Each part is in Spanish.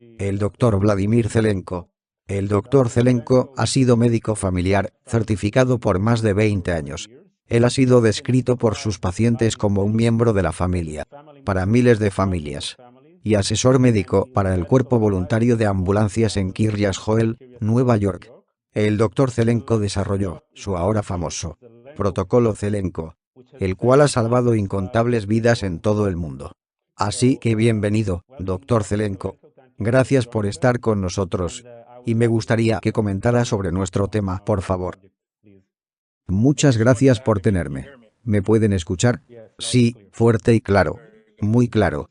El doctor Vladimir Zelenko. El doctor Zelenko ha sido médico familiar, certificado por más de 20 años. Él ha sido descrito por sus pacientes como un miembro de la familia, para miles de familias, y asesor médico para el Cuerpo Voluntario de Ambulancias en Kiryas Joel, Nueva York. El doctor Zelenko desarrolló su ahora famoso protocolo Zelenko, el cual ha salvado incontables vidas en todo el mundo. Así que bienvenido, doctor Zelenko. Gracias por estar con nosotros. Y me gustaría que comentara sobre nuestro tema, por favor. Muchas gracias por tenerme. ¿Me pueden escuchar? Sí, fuerte y claro. Muy claro.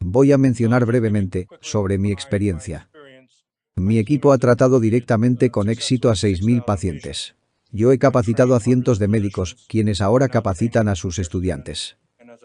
Voy a mencionar brevemente sobre mi experiencia. Mi equipo ha tratado directamente con éxito a 6.000 pacientes. Yo he capacitado a cientos de médicos, quienes ahora capacitan a sus estudiantes.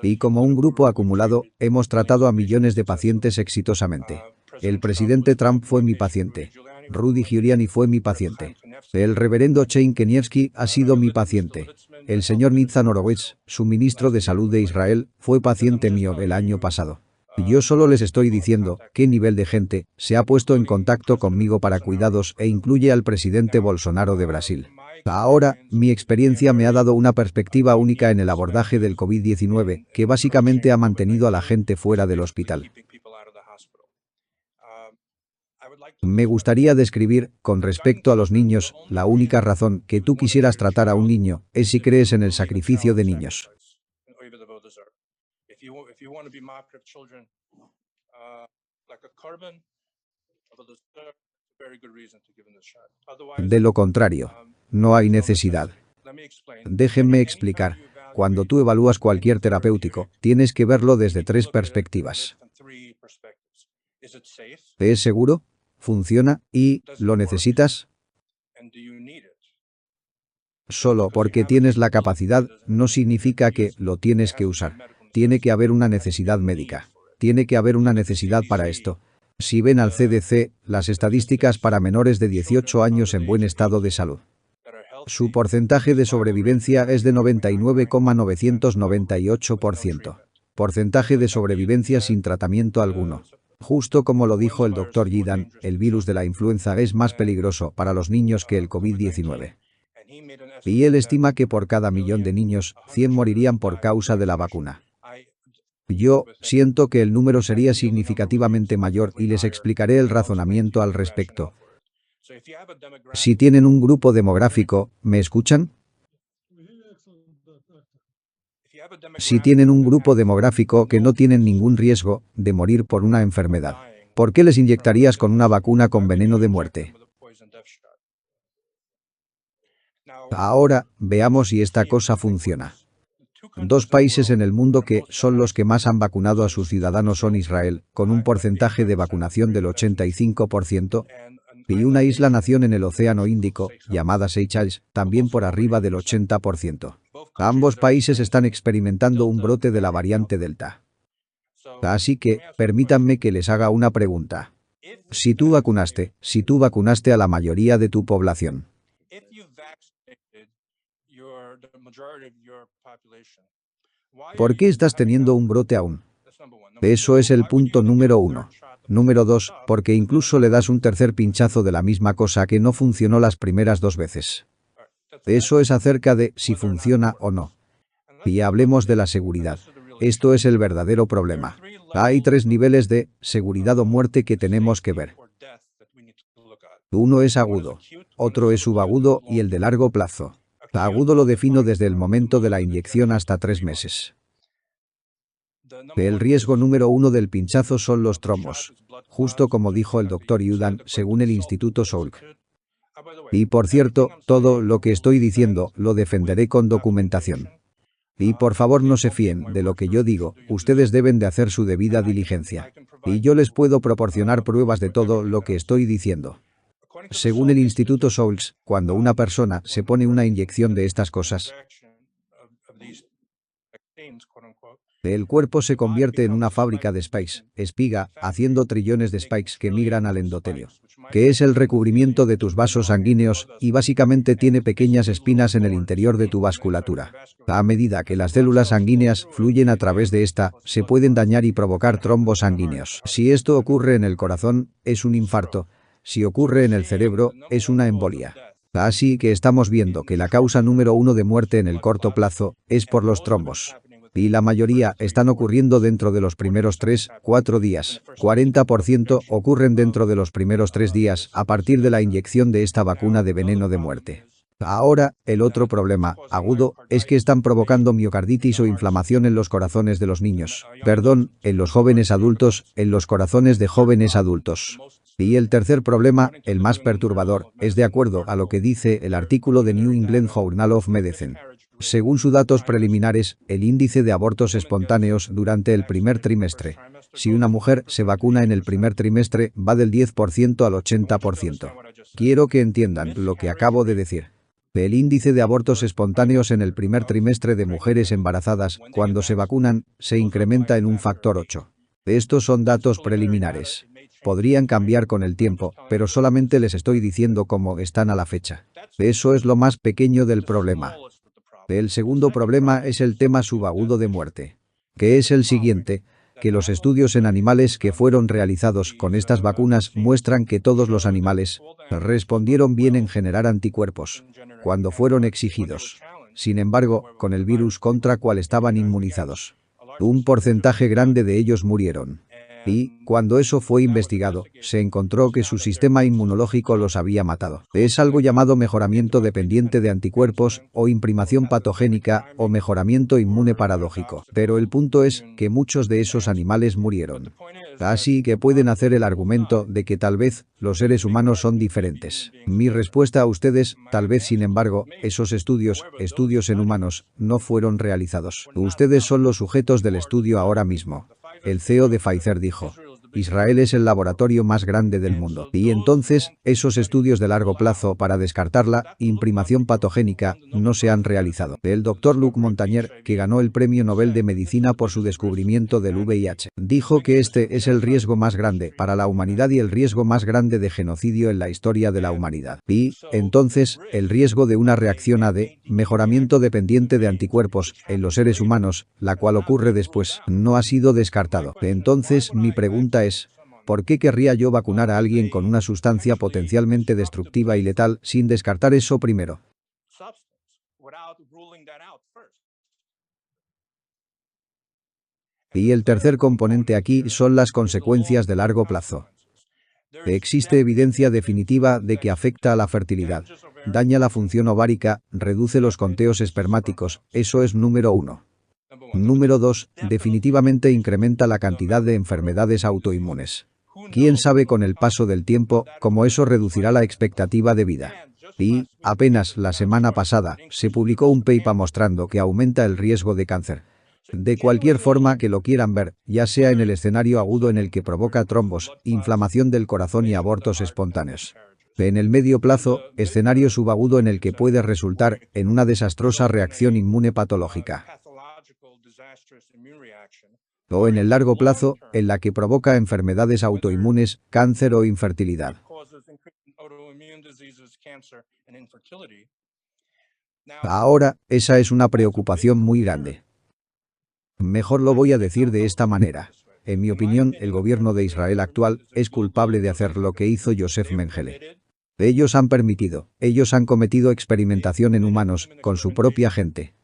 Y como un grupo acumulado, hemos tratado a millones de pacientes exitosamente. El presidente Trump fue mi paciente. Rudy Giuliani fue mi paciente. El reverendo Chaim Kanievsky ha sido mi paciente. El señor Nitzan Horowitz, su ministro de Salud de Israel, fue paciente mío el año pasado. Yo solo les estoy diciendo qué nivel de gente se ha puesto en contacto conmigo para cuidados e incluye al presidente Bolsonaro de Brasil. Ahora, mi experiencia me ha dado una perspectiva única en el abordaje del COVID-19, que básicamente ha mantenido a la gente fuera del hospital. Me gustaría describir, con respecto a los niños, la única razón que tú quisieras tratar a un niño es si crees en el sacrificio de niños. De lo contrario, no hay necesidad. Déjenme explicar. Cuando tú evalúas cualquier terapéutico, tienes que verlo desde 3 perspectivas. ¿Es seguro? ¿Funciona? ¿Y lo necesitas? Solo porque tienes la capacidad, no significa que lo tienes que usar. Tiene que haber una necesidad médica. Tiene que haber una necesidad para esto. Si ven al CDC, las estadísticas para menores de 18 años en buen estado de salud. Su porcentaje de sobrevivencia es de 99,998%. Porcentaje de sobrevivencia sin tratamiento alguno. Justo como lo dijo el Dr. Yidan, el virus de la influenza es más peligroso para los niños que el COVID-19. Y él estima que por cada millón de niños, 100 morirían por causa de la vacuna. Yo siento que el número sería significativamente mayor y les explicaré el razonamiento al respecto. Si tienen un grupo demográfico, ¿me escuchan? Si tienen un grupo demográfico que no tienen ningún riesgo de morir por una enfermedad, ¿por qué les inyectarías con una vacuna con veneno de muerte? Ahora, veamos si esta cosa funciona. 2 países en el mundo que son los que más han vacunado a sus ciudadanos son Israel, con un porcentaje de vacunación del 85%, y una isla-nación en el Océano Índico, llamada Seychelles, también por arriba del 80%. Ambos países están experimentando un brote de la variante Delta. Así que, permítanme que les haga una pregunta. Si tú vacunaste a la mayoría de tu población, ¿por qué estás teniendo un brote aún? Eso es el punto número 1. Número 2, porque incluso le das un tercer pinchazo de la misma cosa que no funcionó las primeras 2 veces. Eso es acerca de si funciona o no. Y hablemos de la seguridad. Esto es el verdadero problema. Hay 3 niveles de seguridad o muerte que tenemos que ver. Uno es agudo, otro es subagudo y el de largo plazo. Agudo lo defino desde el momento de la inyección hasta 3 meses. El riesgo número 1 del pinchazo son los trombos, justo como dijo el Dr. Yudan, según el Instituto Salk. Y por cierto, todo lo que estoy diciendo lo defenderé con documentación. Y por favor no se fíen de lo que yo digo, ustedes deben de hacer su debida diligencia. Y yo les puedo proporcionar pruebas de todo lo que estoy diciendo. Según el Instituto Souls, cuando una persona se pone una inyección de estas cosas, El cuerpo se convierte en una fábrica de spikes, espiga, haciendo trillones de spikes que migran al endotelio, que es el recubrimiento de tus vasos sanguíneos, y básicamente tiene pequeñas espinas en el interior de tu vasculatura. A medida que las células sanguíneas fluyen a través de esta, se pueden dañar y provocar trombos sanguíneos. Si esto ocurre en el corazón, es un infarto. Si ocurre en el cerebro, es una embolia. Así que estamos viendo que la causa número uno de muerte en el corto plazo es por los trombos. Y la mayoría están ocurriendo dentro de los primeros 3-4 días. 40% ocurren dentro de los primeros 3 días a partir de la inyección de esta vacuna de veneno de muerte. Ahora, el otro problema, agudo, es que están provocando miocarditis o inflamación en los corazones de los niños. Perdón, en los jóvenes adultos, en los corazones de jóvenes adultos. Y el tercer problema, el más perturbador, es de acuerdo a lo que dice el artículo de New England Journal of Medicine. Según sus datos preliminares, el índice de abortos espontáneos durante el primer trimestre. Si una mujer se vacuna en el primer trimestre, va del 10% al 80%. Quiero que entiendan lo que acabo de decir. El índice de abortos espontáneos en el primer trimestre de mujeres embarazadas, cuando se vacunan, se incrementa en un factor 8. Estos son datos preliminares. Podrían cambiar con el tiempo, pero solamente les estoy diciendo cómo están a la fecha. Eso es lo más pequeño del problema. El segundo problema es el tema subagudo de muerte, que es el siguiente, que los estudios en animales que fueron realizados con estas vacunas muestran que todos los animales respondieron bien en generar anticuerpos cuando fueron exigidos. Sin embargo, con el virus contra cual estaban inmunizados, un porcentaje grande de ellos murieron. Y, cuando eso fue investigado, se encontró que su sistema inmunológico los había matado. Es algo llamado mejoramiento dependiente de anticuerpos, o imprimación patogénica, o mejoramiento inmune paradójico. Pero el punto es que muchos de esos animales murieron. Así que pueden hacer el argumento de que tal vez los seres humanos son diferentes. Mi respuesta a ustedes, tal vez sin embargo, esos estudios en humanos, no fueron realizados. Ustedes son los sujetos del estudio ahora mismo. El CEO de Pfizer dijo: Israel es el laboratorio más grande del mundo. Y entonces, esos estudios de largo plazo para descartar la imprimación patogénica no se han realizado. El doctor Luc Montagnier, que ganó el Premio Nobel de Medicina por su descubrimiento del VIH, dijo que este es el riesgo más grande para la humanidad y el riesgo más grande de genocidio en la historia de la humanidad. Y, entonces, el riesgo de una reacción AD, mejoramiento dependiente de anticuerpos, en los seres humanos, la cual ocurre después, no ha sido descartado. Entonces, mi pregunta es: ¿por qué querría yo vacunar a alguien con una sustancia potencialmente destructiva y letal sin descartar eso primero? Y el tercer componente aquí son las consecuencias de largo plazo. Existe evidencia definitiva de que afecta a la fertilidad, daña la función ovárica, reduce los conteos espermáticos, eso es número 1. Número 2, definitivamente incrementa la cantidad de enfermedades autoinmunes. ¿Quién sabe con el paso del tiempo cómo eso reducirá la expectativa de vida? Y, apenas la semana pasada, se publicó un paper mostrando que aumenta el riesgo de cáncer. De cualquier forma que lo quieran ver, ya sea en el escenario agudo en el que provoca trombos, inflamación del corazón y abortos espontáneos. En el medio plazo, escenario subagudo en el que puede resultar en una desastrosa reacción inmune patológica. O en el largo plazo, en la que provoca enfermedades autoinmunes, cáncer o infertilidad. Ahora, esa es una preocupación muy grande. Mejor lo voy a decir de esta manera. En mi opinión, el gobierno de Israel actual es culpable de hacer lo que hizo Joseph Mengele. Ellos han permitido, ellos han cometido experimentación en humanos, con su propia gente.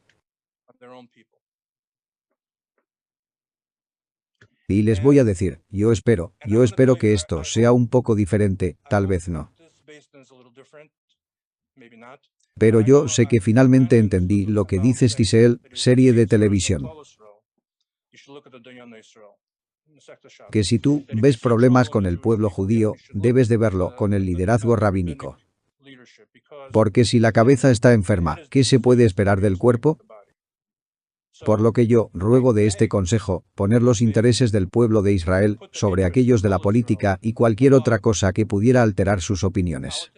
Y les voy a decir, yo espero que esto sea un poco diferente, tal vez no. Pero yo sé que finalmente entendí lo que dice Stisel, serie de televisión. Que si tú ves problemas con el pueblo judío, debes de verlo con el liderazgo rabínico. Porque si la cabeza está enferma, ¿qué se puede esperar del cuerpo? Por lo que yo ruego de este consejo, poner los intereses del pueblo de Israel sobre aquellos de la política y cualquier otra cosa que pudiera alterar sus opiniones.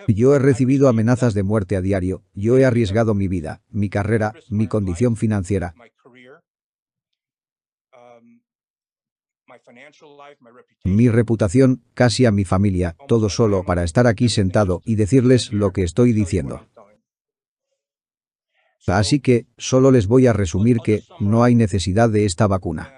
Yo he recibido amenazas de muerte a diario, yo he arriesgado mi vida, mi carrera, mi condición financiera, mi reputación, casi a mi familia, todo solo para estar aquí sentado y decirles lo que estoy diciendo. Así que, solo les voy a resumir que no hay necesidad de esta vacuna.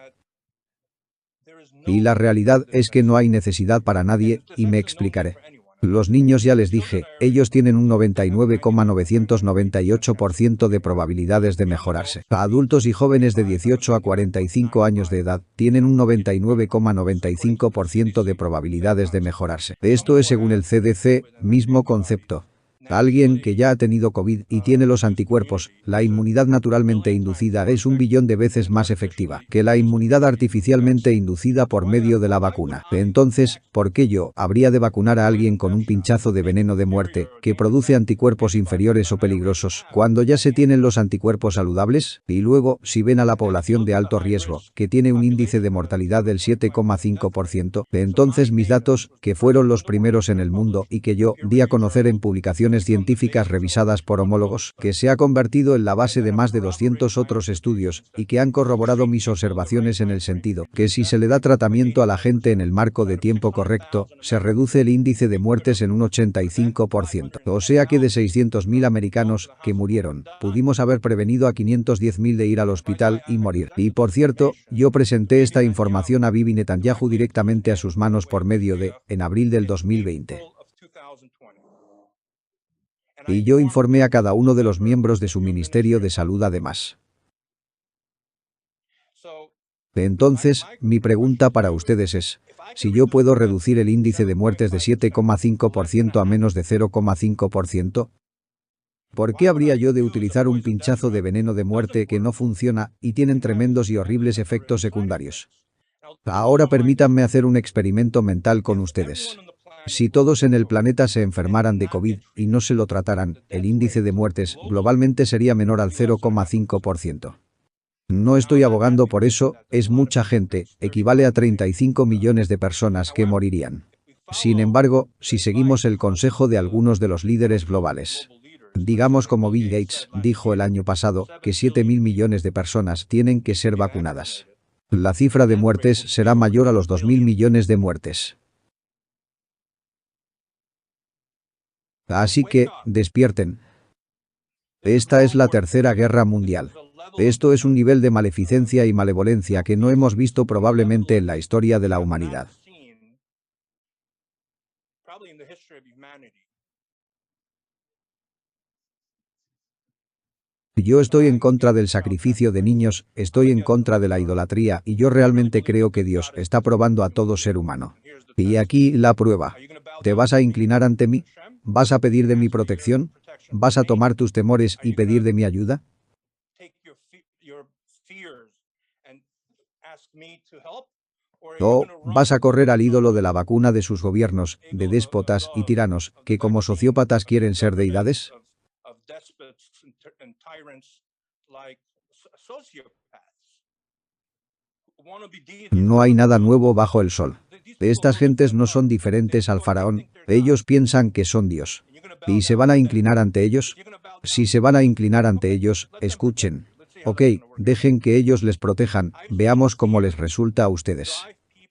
Y la realidad es que no hay necesidad para nadie, y me explicaré. Los niños ya les dije, ellos tienen un 99,998% de probabilidades de mejorarse. Adultos y jóvenes de 18 a 45 años de edad tienen un 99,95% de probabilidades de mejorarse. Esto es según el CDC, mismo concepto. Alguien que ya ha tenido COVID y tiene los anticuerpos, la inmunidad naturalmente inducida es 1 billón de veces más efectiva que la inmunidad artificialmente inducida por medio de la vacuna. Entonces, ¿por qué yo habría de vacunar a alguien con un pinchazo de veneno de muerte que produce anticuerpos inferiores o peligrosos cuando ya se tienen los anticuerpos saludables? Y luego, si ven a la población de alto riesgo, que tiene un índice de mortalidad del 7,5%, entonces mis datos, que fueron los primeros en el mundo y que yo di a conocer en publicaciones científicas revisadas por homólogos, que se ha convertido en la base de más de 200 otros estudios y que han corroborado mis observaciones en el sentido que si se le da tratamiento a la gente en el marco de tiempo correcto, se reduce el índice de muertes en un 85%. O sea que de 600.000 americanos que murieron, pudimos haber prevenido a 510.000 de ir al hospital y morir. Y por cierto, yo presenté esta información a Bibi Netanyahu directamente a sus manos por medio de, en abril del 2020. Y yo informé a cada uno de los miembros de su Ministerio de Salud además. Entonces, mi pregunta para ustedes es, si yo puedo reducir el índice de muertes de 7,5% a menos de 0,5%, ¿por qué habría yo de utilizar un pinchazo de veneno de muerte que no funciona y tienen tremendos y horribles efectos secundarios? Ahora permítanme hacer un experimento mental con ustedes. Si todos en el planeta se enfermaran de COVID y no se lo trataran, el índice de muertes globalmente sería menor al 0,5%. No estoy abogando por eso, es mucha gente, equivale a 35 millones de personas que morirían. Sin embargo, si seguimos el consejo de algunos de los líderes globales, digamos como Bill Gates dijo el año pasado que 7.000 millones de personas tienen que ser vacunadas. La cifra de muertes será mayor a los 2.000 millones de muertes. Así que, despierten. Esta es la Tercera Guerra Mundial. Esto es un nivel de maleficencia y malevolencia que no hemos visto probablemente en la historia de la humanidad. Yo estoy en contra del sacrificio de niños, estoy en contra de la idolatría y yo realmente creo que Dios está probando a todo ser humano. Y aquí la prueba. ¿Te vas a inclinar ante mí? ¿Vas a pedir de mi protección? ¿Vas a tomar tus temores y pedir de mi ayuda? ¿O vas a correr al ídolo de la vacuna de sus gobiernos, de déspotas y tiranos, que como sociópatas quieren ser deidades? No hay nada nuevo bajo el sol. Estas gentes no son diferentes al faraón, ellos piensan que son Dios. ¿Y se van a inclinar ante ellos? Si se van a inclinar ante ellos, escuchen. Ok, dejen que ellos les protejan, veamos cómo les resulta a ustedes.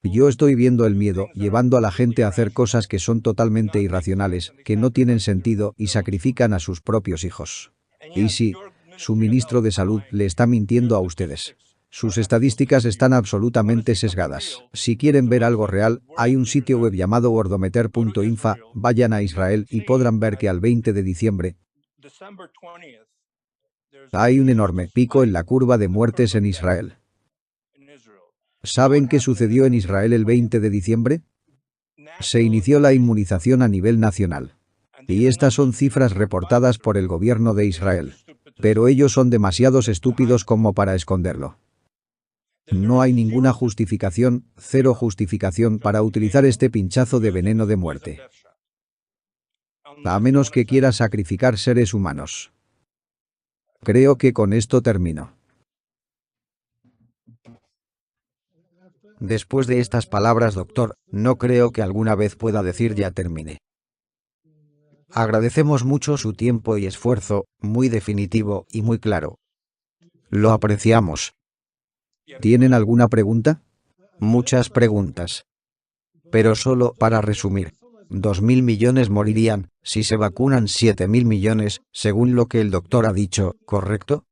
Yo estoy viendo el miedo llevando a la gente a hacer cosas que son totalmente irracionales, que no tienen sentido y sacrifican a sus propios hijos. Y sí, su ministro de salud le está mintiendo a ustedes. Sus estadísticas están absolutamente sesgadas. Si quieren ver algo real, hay un sitio web llamado worldometer.info, vayan a Israel y podrán ver que al 20 de diciembre hay un enorme pico en la curva de muertes en Israel. ¿Saben qué sucedió en Israel el 20 de diciembre? Se inició la inmunización a nivel nacional. Y estas son cifras reportadas por el gobierno de Israel. Pero ellos son demasiados estúpidos como para esconderlo. No hay ninguna justificación, cero justificación para utilizar este pinchazo de veneno de muerte. A menos que quiera sacrificar seres humanos. Creo que con esto termino. Después de estas palabras, doctor, no creo que alguna vez pueda decir ya terminé. Agradecemos mucho su tiempo y esfuerzo, muy definitivo y muy claro. Lo apreciamos. ¿Tienen alguna pregunta? Muchas preguntas. Pero solo para resumir, 2.000 millones morirían si se vacunan 7.000 millones, según lo que el doctor ha dicho, ¿correcto?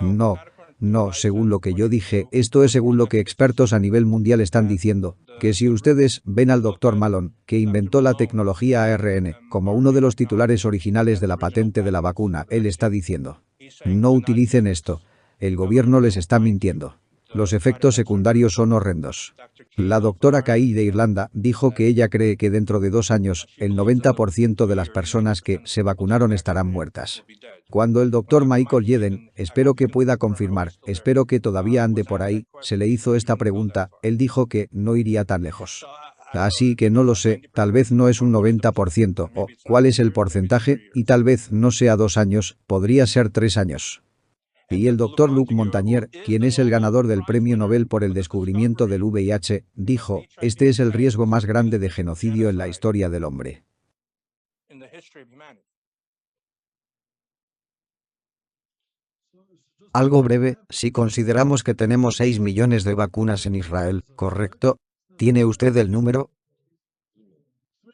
No, no, según lo que yo dije, esto es según lo que expertos a nivel mundial están diciendo, que si ustedes ven al doctor Malone, que inventó la tecnología ARN, como uno de los titulares originales de la patente de la vacuna, él está diciendo, no utilicen esto, el gobierno les está mintiendo. Los efectos secundarios son horrendos. La doctora Kay de Irlanda dijo que ella cree que dentro de 2 años, el 90% de las personas que se vacunaron estarán muertas. Cuando el doctor Michael Jeden, espero que pueda confirmar, espero que todavía ande por ahí, se le hizo esta pregunta, él dijo que no iría tan lejos. Así que no lo sé, tal vez no es un 90%, o ¿cuál es el porcentaje? Y tal vez no sea 2 años, podría ser 3 años. Y el doctor Luc Montagnier, quien es el ganador del Premio Nobel por el descubrimiento del VIH, dijo, este es el riesgo más grande de genocidio en la historia del hombre. Algo breve, si consideramos que tenemos 6 millones de vacunas en Israel, ¿correcto? ¿Tiene usted el número?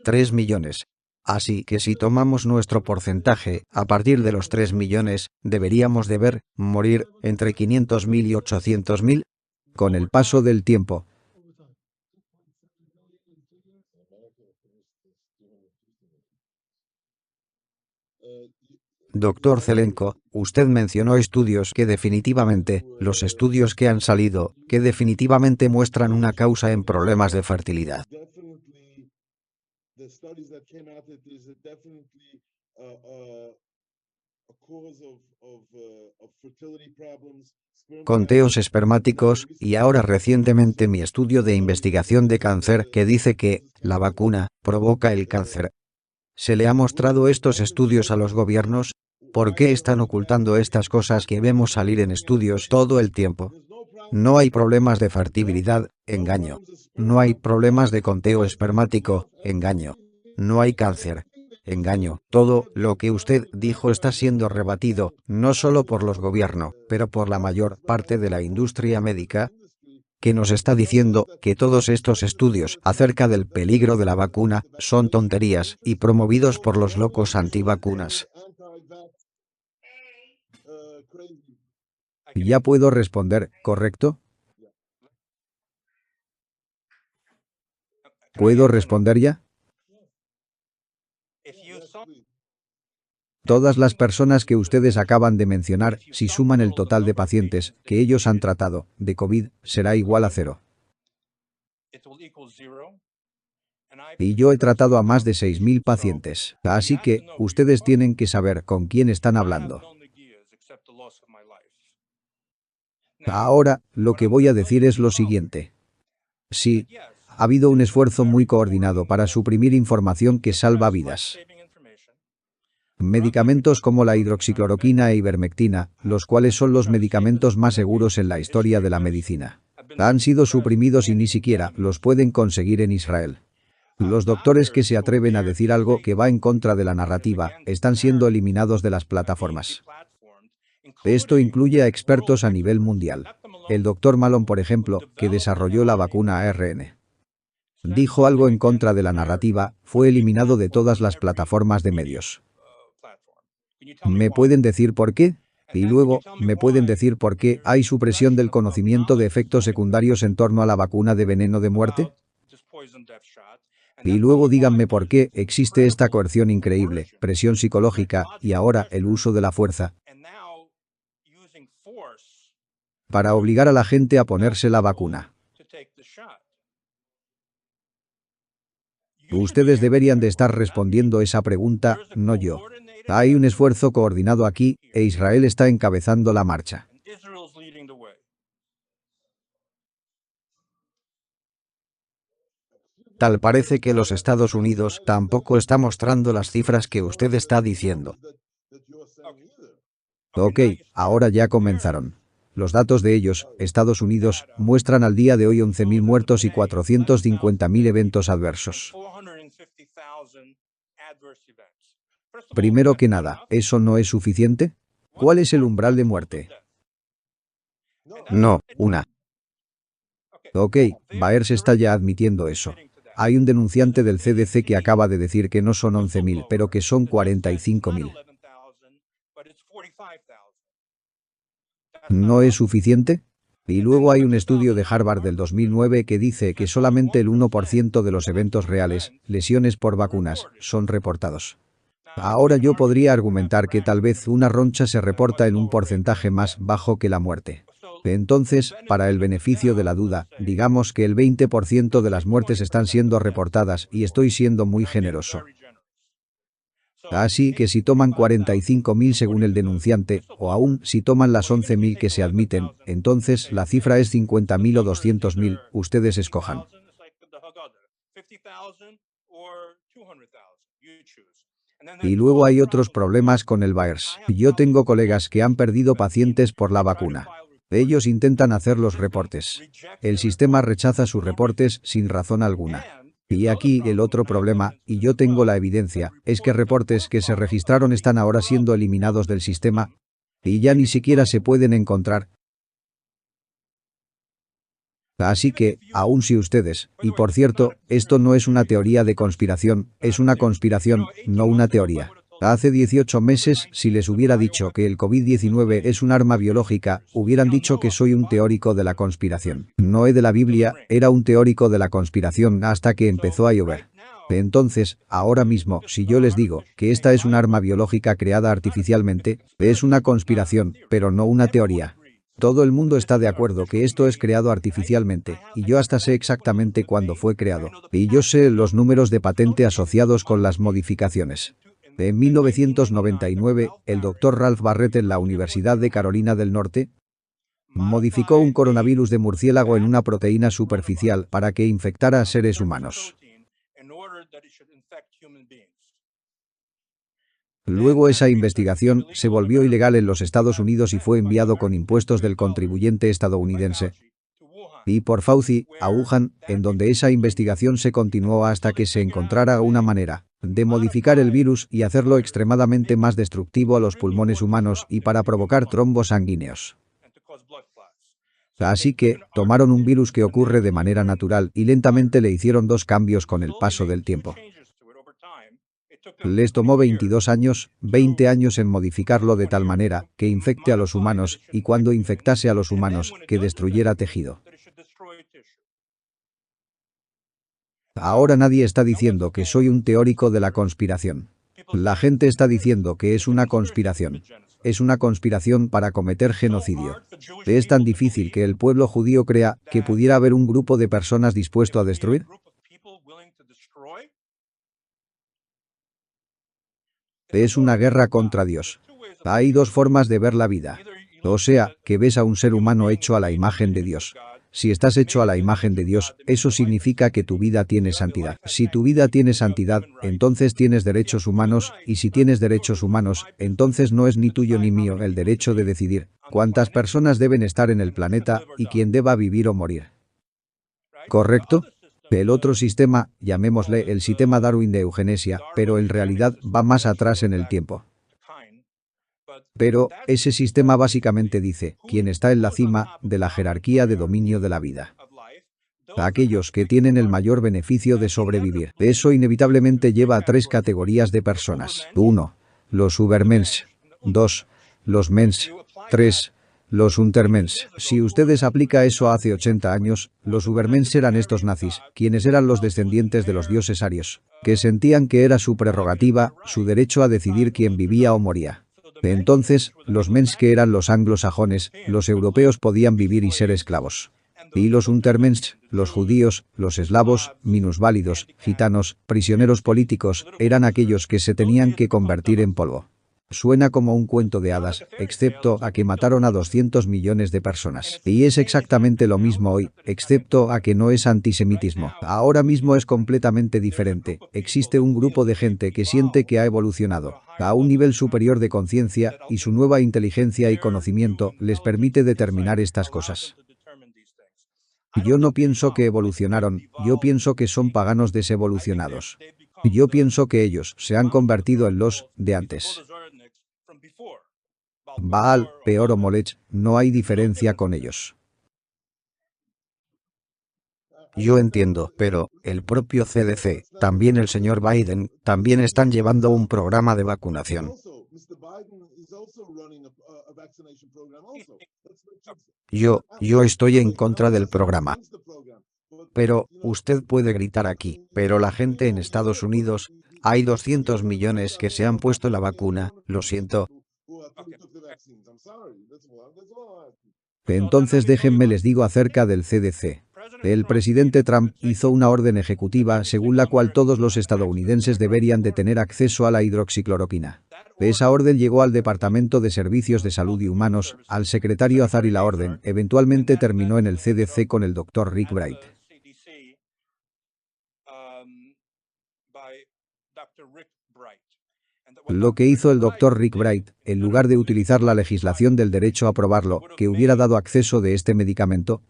3 millones. Así que si tomamos nuestro porcentaje, a partir de los 3 millones, deberíamos de ver morir entre 500.000 y 800.000 con el paso del tiempo. Doctor Zelenko, usted mencionó estudios que definitivamente, los estudios que han salido, que definitivamente muestran una causa en problemas de fertilidad. Conteos espermáticos, y ahora recientemente mi estudio de investigación de cáncer que dice que la vacuna provoca el cáncer. ¿Se le ha mostrado estos estudios a los gobiernos? ¿Por qué están ocultando estas cosas que vemos salir en estudios todo el tiempo? No hay problemas de fertilidad, engaño. No hay problemas de conteo espermático, engaño. No hay cáncer, engaño. Todo lo que usted dijo está siendo rebatido, no solo por los gobiernos, pero por la mayor parte de la industria médica, que nos está diciendo que todos estos estudios acerca del peligro de la vacuna son tonterías y promovidos por los locos antivacunas. Ya puedo responder, ¿correcto? ¿Puedo responder ya? Todas las personas que ustedes acaban de mencionar, si suman el total de pacientes que ellos han tratado de COVID, será igual a 0. Y yo he tratado a más de 6.000 pacientes, así que ustedes tienen que saber con quién están hablando. Ahora, lo que voy a decir es lo siguiente. Sí, ha habido un esfuerzo muy coordinado para suprimir información que salva vidas. Medicamentos como la hidroxicloroquina e ivermectina, los cuales son los medicamentos más seguros en la historia de la medicina, han sido suprimidos y ni siquiera los pueden conseguir en Israel. Los doctores que se atreven a decir algo que va en contra de la narrativa están siendo eliminados de las plataformas. Esto incluye a expertos a nivel mundial. El doctor Malone, por ejemplo, que desarrolló la vacuna ARN, dijo algo en contra de la narrativa, fue eliminado de todas las plataformas de medios. ¿Me pueden decir por qué? Y luego, ¿me pueden decir por qué hay supresión del conocimiento de efectos secundarios en torno a la vacuna de veneno de muerte? Y luego díganme por qué existe esta coerción increíble, presión psicológica y ahora el uso de la fuerza para obligar a la gente a ponerse la vacuna. Ustedes deberían de estar respondiendo esa pregunta, no yo. Hay un esfuerzo coordinado aquí, e Israel está encabezando la marcha. Tal parece que los Estados Unidos tampoco está mostrando las cifras que usted está diciendo. Ok, ahora ya comenzaron. Los datos de ellos, Estados Unidos, muestran al día de hoy 11.000 muertos y 450.000 eventos adversos. Primero que nada, ¿eso no es suficiente? ¿Cuál es el umbral de muerte? No, una. Ok, Baers está ya admitiendo eso. Hay un denunciante del CDC que acaba de decir que no son 11.000, pero que son 45.000. ¿No es suficiente? Y luego hay un estudio de Harvard del 2009 que dice que solamente el 1% de los eventos reales, lesiones por vacunas, son reportados. Ahora yo podría argumentar que tal vez una roncha se reporta en un porcentaje más bajo que la muerte. Entonces, para el beneficio de la duda, digamos que el 20% de las muertes están siendo reportadas y estoy siendo muy generoso. Así que si toman 45.000 según el denunciante, o aún si toman las 11.000 que se admiten, entonces la cifra es 50.000 o 200.000, ustedes escojan. Y luego hay otros problemas con el Baers. Yo tengo colegas que han perdido pacientes por la vacuna. Ellos intentan hacer los reportes. El sistema rechaza sus reportes sin razón alguna. Y aquí el otro problema, y yo tengo la evidencia, es que reportes que se registraron están ahora siendo eliminados del sistema y ya ni siquiera se pueden encontrar. Así que, aun si ustedes, y por cierto, esto no es una teoría de conspiración, es una conspiración, no una teoría. Hace 18 meses, si les hubiera dicho que el COVID-19 es un arma biológica, hubieran dicho que soy un teórico de la conspiración. Noé de la Biblia era un teórico de la conspiración hasta que empezó a llover. Entonces, ahora mismo, si yo les digo que esta es un arma biológica creada artificialmente, es una conspiración, pero no una teoría. Todo el mundo está de acuerdo que esto es creado artificialmente, y yo hasta sé exactamente cuándo fue creado, y yo sé los números de patente asociados con las modificaciones. En 1999, el Dr. Ralph Barrett en la Universidad de Carolina del Norte modificó un coronavirus de murciélago en una proteína superficial para que infectara a seres humanos. Luego esa investigación se volvió ilegal en los Estados Unidos y fue enviado con impuestos del contribuyente estadounidense y por Fauci a Wuhan, en donde esa investigación se continuó hasta que se encontrara una manera de modificar el virus y hacerlo extremadamente más destructivo a los pulmones humanos y para provocar trombos sanguíneos. Así que, tomaron un virus que ocurre de manera natural y lentamente le hicieron dos cambios con el paso del tiempo. Les tomó 22 años, 20 años en modificarlo de tal manera que infecte a los humanos y cuando infectase a los humanos, que destruyera tejido. Ahora nadie está diciendo que soy un teórico de la conspiración. La gente está diciendo que es una conspiración. Es una conspiración para cometer genocidio. ¿Es tan difícil que el pueblo judío crea que pudiera haber un grupo de personas dispuesto a destruir? Es una guerra contra Dios. Hay dos formas de ver la vida. O sea, que ves a un ser humano hecho a la imagen de Dios. Si estás hecho a la imagen de Dios, eso significa que tu vida tiene santidad. Si tu vida tiene santidad, entonces tienes derechos humanos, y si tienes derechos humanos, entonces no es ni tuyo ni mío el derecho de decidir cuántas personas deben estar en el planeta y quién deba vivir o morir. ¿Correcto? El otro sistema, llamémosle el sistema Darwin de eugenesia, pero en realidad va más atrás en el tiempo. Pero, ese sistema básicamente dice, quién está en la cima de la jerarquía de dominio de la vida. Aquellos que tienen el mayor beneficio de sobrevivir. Eso inevitablemente lleva a tres categorías de personas. 1. Los Ubermensch. 2. Los Mensch. 3. Los Untermensch. Si ustedes aplica eso hace 80 años, los Ubermensch eran estos nazis, quienes eran los descendientes de los dioses arios, que sentían que era su prerrogativa, su derecho a decidir quién vivía o moría. Entonces, los Mensch que eran los anglosajones, los europeos podían vivir y ser esclavos. Y los Untermensch, los judíos, los eslavos, minusválidos, gitanos, prisioneros políticos, eran aquellos que se tenían que convertir en polvo. Suena como un cuento de hadas, excepto a que mataron a 200 millones de personas. Y es exactamente lo mismo hoy, excepto a que no es antisemitismo. Ahora mismo es completamente diferente. Existe un grupo de gente que siente que ha evolucionado a un nivel superior de conciencia y su nueva inteligencia y conocimiento les permite determinar estas cosas. Yo no pienso que evolucionaron, yo pienso que son paganos desevolucionados. Yo pienso que ellos se han convertido en los de antes. Baal, Peor o Molech, no hay diferencia con ellos. Yo entiendo, pero el propio CDC, también el señor Biden, también están llevando un programa de vacunación. Yo estoy en contra del programa. Pero, usted puede gritar aquí, pero la gente en Estados Unidos, hay 200 millones que se han puesto la vacuna, lo siento. Entonces déjenme les digo acerca del CDC. El presidente Trump hizo una orden ejecutiva según la cual todos los estadounidenses deberían de tener acceso a la hidroxicloroquina. Esa orden llegó al Departamento de Servicios de Salud y Humanos, al secretario Azar y la orden eventualmente terminó en el CDC con el Dr. Rick Bright. Lo que hizo el Dr. Rick Bright, en lugar de utilizar la legislación del derecho a probarlo, que hubiera dado acceso de este medicamento,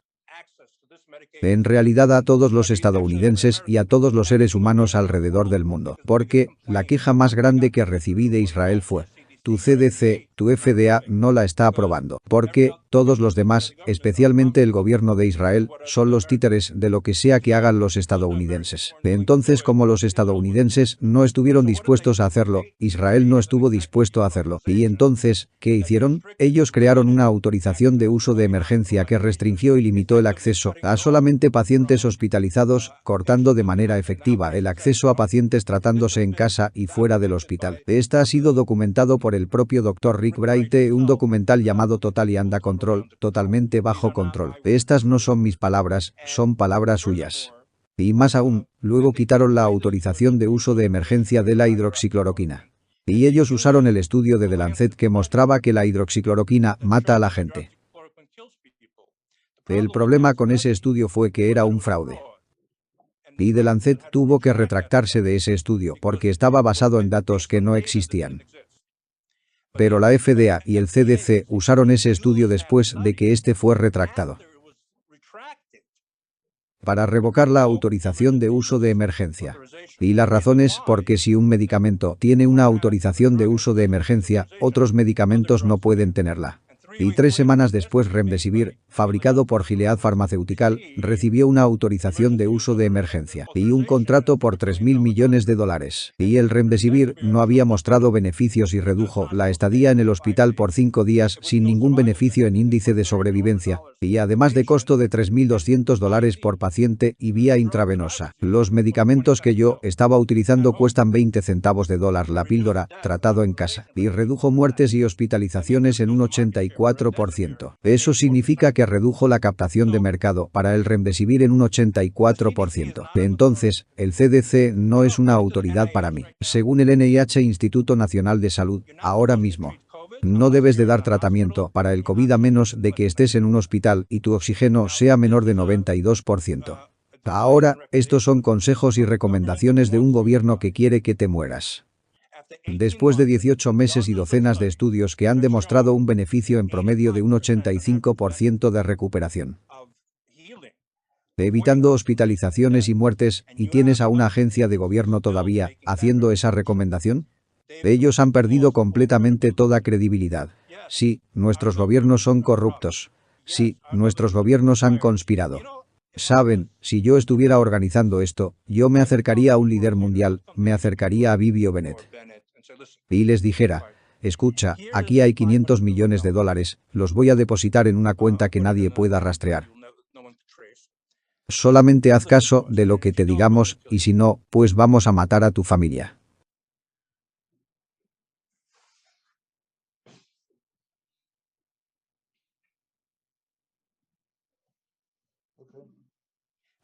en realidad a todos los estadounidenses y a todos los seres humanos alrededor del mundo. Porque la queja más grande que recibí de Israel fue: tu CDC, tu FDA no la está aprobando, porque todos los demás, especialmente el gobierno de Israel, son los títeres de lo que sea que hagan los estadounidenses. Entonces, como los estadounidenses no estuvieron dispuestos a hacerlo, Israel no estuvo dispuesto a hacerlo. Y entonces, ¿qué hicieron? Ellos crearon una autorización de uso de emergencia que restringió y limitó el acceso a solamente pacientes hospitalizados, cortando de manera efectiva el acceso a pacientes tratándose en casa y fuera del hospital. Esta ha sido documentado por el propio Dr. Rick Bright en un documental llamado Totally Under Control, totalmente bajo control. Estas no son mis palabras, son palabras suyas. Y más aún, luego quitaron la autorización de uso de emergencia de la hidroxicloroquina. Y ellos usaron el estudio de The Lancet que mostraba que la hidroxicloroquina mata a la gente. El problema con ese estudio fue que era un fraude. Y The Lancet tuvo que retractarse de ese estudio porque estaba basado en datos que no existían. Pero la FDA y el CDC usaron ese estudio después de que este fue retractado para revocar la autorización de uso de emergencia. Y la razón es porque si un medicamento tiene una autorización de uso de emergencia, otros medicamentos no pueden tenerla. Y 3 semanas después Remdesivir, fabricado por Gilead Pharmaceutical, recibió una autorización de uso de emergencia y un contrato por 3.000 millones de dólares. Y el Remdesivir no había mostrado beneficios y redujo la estadía en el hospital por 5 días sin ningún beneficio en índice de sobrevivencia, y además de costo de 3.200 dólares por paciente y vía intravenosa. Los medicamentos que yo estaba utilizando cuestan 20 centavos de dólar la píldora, tratado en casa, y redujo muertes y hospitalizaciones en un 84%. Eso significa que redujo la captación de mercado para el Remdesivir en un 84%. Entonces, el CDC no es una autoridad para mí. Según el NIH Instituto Nacional de Salud, ahora mismo, no debes de dar tratamiento para el COVID a menos de que estés en un hospital y tu oxígeno sea menor de 92%. Ahora, estos son consejos y recomendaciones de un gobierno que quiere que te mueras. Después de 18 meses y docenas de estudios que han demostrado un beneficio en promedio de un 85% de recuperación, evitando hospitalizaciones y muertes, ¿y tienes a una agencia de gobierno todavía haciendo esa recomendación? Ellos han perdido completamente toda credibilidad. Sí, nuestros gobiernos son corruptos. Sí, nuestros gobiernos han conspirado. Saben, si yo estuviera organizando esto, yo me acercaría a un líder mundial, me acercaría a Bibi Bennett y les dijera: escucha, aquí hay 500 millones de dólares, los voy a depositar en una cuenta que nadie pueda rastrear. Solamente haz caso de lo que te digamos y si no, pues vamos a matar a tu familia.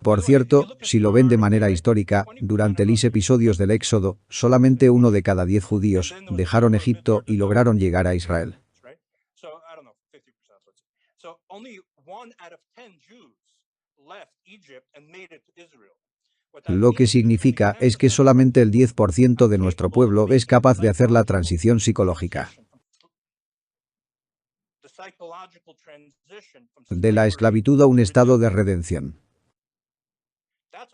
Por cierto, si lo ven de manera histórica, durante los episodios del Éxodo, solamente 1 de cada 10 judíos dejaron Egipto y lograron llegar a Israel. Lo que significa es que solamente el 10% de nuestro pueblo es capaz de hacer la transición psicológica de la esclavitud a un estado de redención.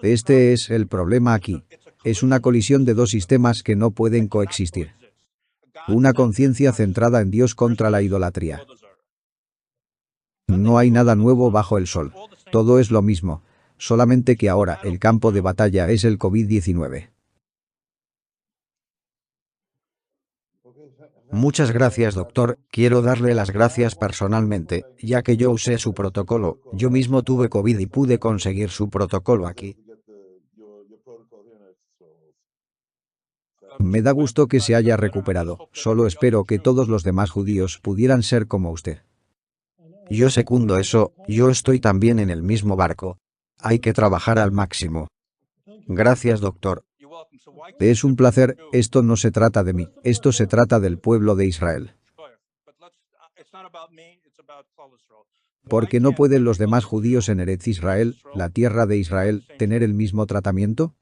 Este es el problema aquí. Es una colisión de dos sistemas que no pueden coexistir. Una conciencia centrada en Dios contra la idolatría. No hay nada nuevo bajo el sol. Todo es lo mismo. Solamente que ahora el campo de batalla es el COVID-19. Muchas gracias, doctor. Quiero darle las gracias personalmente, ya que yo usé su protocolo. Yo mismo tuve COVID y pude conseguir su protocolo aquí. Me da gusto que se haya recuperado. Solo espero que todos los demás judíos pudieran ser como usted. Yo secundo eso, yo estoy también en el mismo barco. Hay que trabajar al máximo. Gracias, doctor. Es un placer, esto no se trata de mí, esto se trata del pueblo de Israel. ¿Por qué no pueden los demás judíos en Eretz Israel, la tierra de Israel, tener el mismo tratamiento?